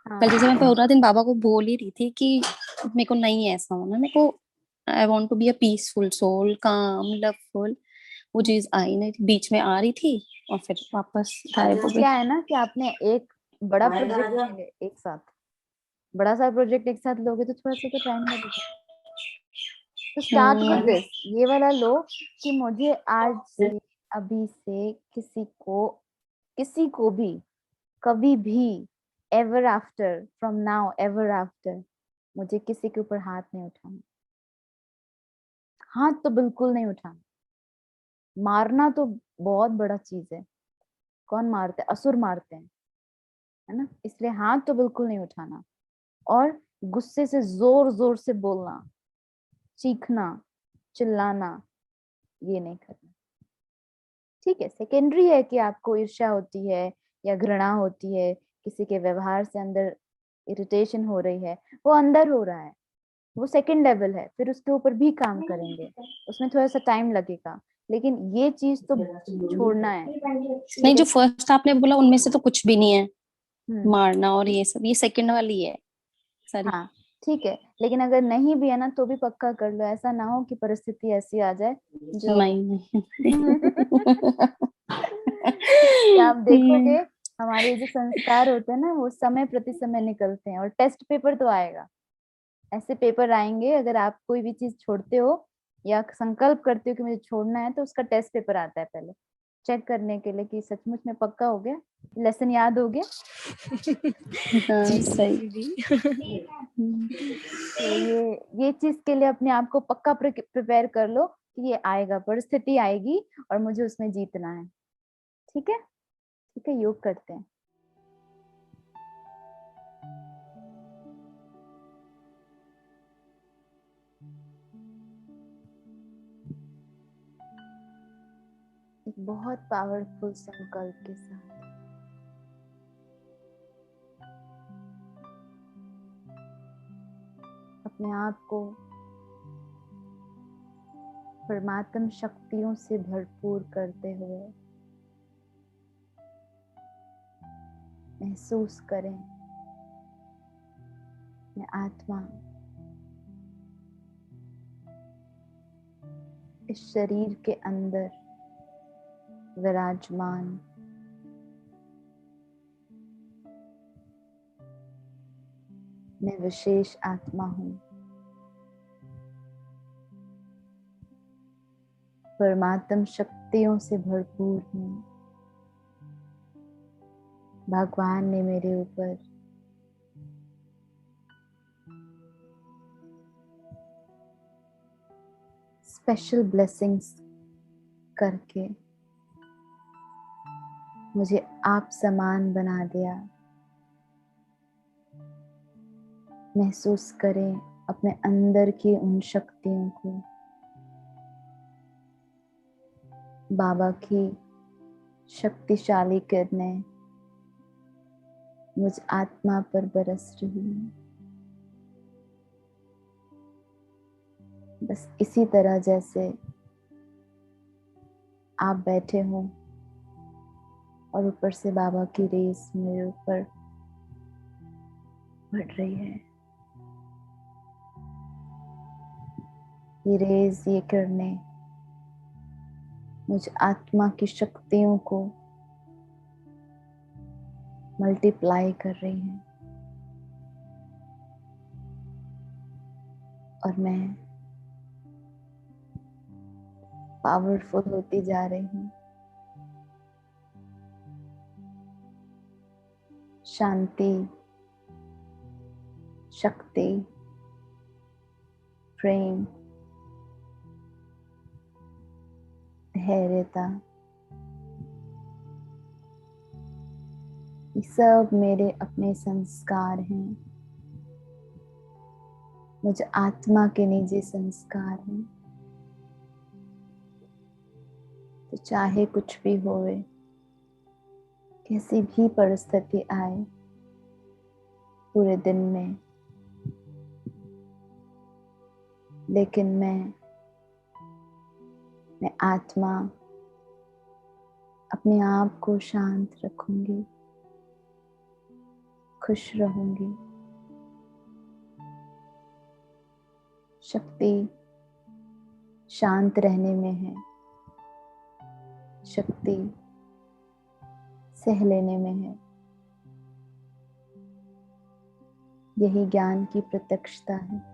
हाँ कल जैसे मैं पूरा दिन बाबा को बोल ही रही थी कि मेरे को नहीं ऐसा होना, मेरे को I want to be a peaceful soul, calm, loveful. वो चीज आई नहीं थी, बीच में आ रही थी और फिर वापस गायब हो गई। क्या है ना कि आपने एक बड़ा प्रोजेक्ट ले ले एक साथ, बड़ा सा प्रोजेक्ट एक साथ लोगे तो थोड़ा सा तो टाइम लगेगा। तो स्टार्ट विद हम्म। दिस, ये वाला लो कि मुझे आज से, अभी से किसी को भी, कभी भी, ever after, from now ever after, मुझे किसी के ऊपर हाथ नहीं उठाना। हाथ तो बिल्कुल नहीं उठाना। मारना तो बहुत बड़ा चीज है, कौन मारते हैं? असुर मारते हैं, है ना? इसलिए हाथ तो बिल्कुल नहीं उठाना। और गुस्से से जोर जोर से बोलना, चीखना, चिल्लाना, ये नहीं करना। ठीक है, सेकेंडरी है कि आपको ईर्ष्या होती है या घृणा होती है, किसी के व्यवहार से अंदर इरिटेशन हो रही है, वो अंदर हो रहा है, वो सेकंड लेवल है। फिर उसके ऊपर भी काम करेंगे, उसमें थोड़ा सा टाइम लगेगा, लेकिन ये चीज तो छोड़ना है। नहीं, ठीक जो है। फर्स्ट आपने बोला उनमें से तो कुछ भी नहीं है। हम्म। मारना और ये सब, ये सेकंड वाली है सारी। हाँ ठीक है, लेकिन अगर नहीं भी है ना तो भी पक्का कर लो, ऐसा ना हो कि परिस्थिति ऐसी आ जाए जो नहीं नहीं। क्योंकि आप देखोगे हमारे जो संस्कार होते हैं ना, वो समय प्रति समय निकलते हैं, और टेस्ट पेपर तो आएगा। ऐसे पेपर आएंगे, अगर आप कोई भी चीज छोड़ते हो या संकल्प करते हो कि मुझे छोड़ना है, तो उसका टेस्ट पेपर आता है पहले, चेक करने के लिए कि सचमुच में पक्का हो गया, लेसन याद हो गया। हाँ जी सही। दीदी। तो ये चीज के लिए अपने आप को पक्का प्रिपेयर कर लो कि ये आएगा, परिस्थिति आएगी और मुझे उसमें जीतना है। ठीक है, ठीक है, योग करते हैं। एक बहुत पावरफुल संकल्प के साथ अपने आप को परमात्म शक्तियों से भरपूर करते हुए महसूस करें, मैं आत्मा इस शरीर के अंदर विराजमान, मैं विशेष आत्मा हूँ, परमात्म शक्तियों से भरपूर हूँ। भगवान ने मेरे ऊपर स्पेशल ब्लेसिंग्स करके मुझे आप समान बना दिया। महसूस करें अपने अंदर की उन शक्तियों को, बाबा की शक्तिशाली किरणें मुझ आत्मा पर बरस रही हैं। बस इसी तरह जैसे आप बैठे हो और ऊपर से बाबा की रेस मेरे ऊपर बढ़ रही है। ये रेस, ये किरणें मुझ आत्मा की शक्तियों को मल्टीप्लाई कर रही हैं और मैं पावरफुल होती जा रही हूँ। शांति, शक्ति, प्रेम, धैर्यता, ये सब मेरे अपने संस्कार हैं। मुझे आत्मा के निजी संस्कार हैं। तो चाहे कुछ भी होवे, कैसी भी परिस्थिति आए पूरे दिन में, लेकिन मैं आत्मा अपने आप को शांत रखूंगी, खुश रहूंगी। शक्ति शांत रहने में है, शक्ति सह लेने में है। यही ज्ञान की प्रत्यक्षता है।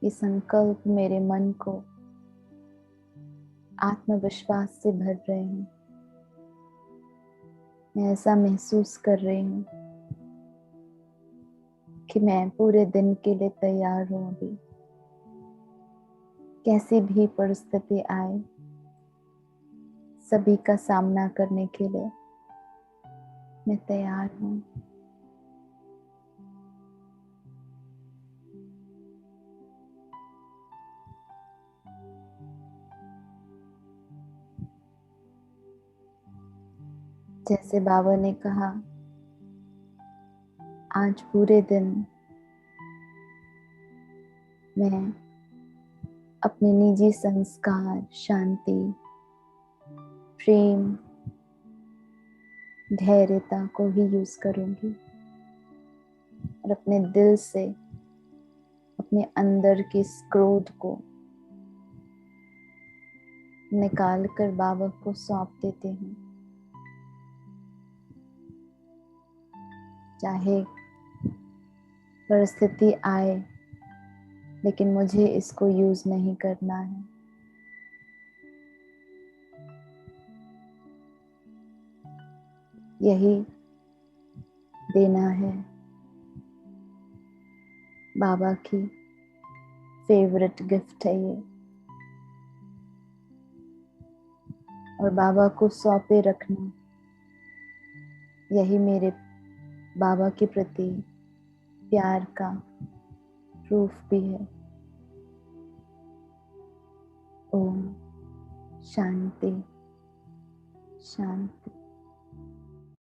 ये संकल्प मेरे मन को आत्मविश्वास से भर रहे हैं। मैं ऐसा महसूस कर रही हूँ कि मैं पूरे दिन के लिए तैयार हूँ। अभी कैसी भी परिस्थिति आए, सभी का सामना करने के लिए मैं तैयार हूँ। जैसे बाबा ने कहा, आज पूरे दिन मैं अपने निजी संस्कार, शांति, प्रेम, धैर्यता को ही यूज करूंगी और अपने दिल से अपने अंदर के इस क्रोध को निकाल कर बाबा को सौंप देती हूँ। चाहे परिस्थिति आए, लेकिन मुझे इसको यूज नहीं करना है। यही देना है बाबा की फेवरेट गिफ्ट है ये, और बाबा को सौंपे रखना यही मेरे बाबा के प्रति प्यार का प्रूफ भी है। ओम शांति शांति।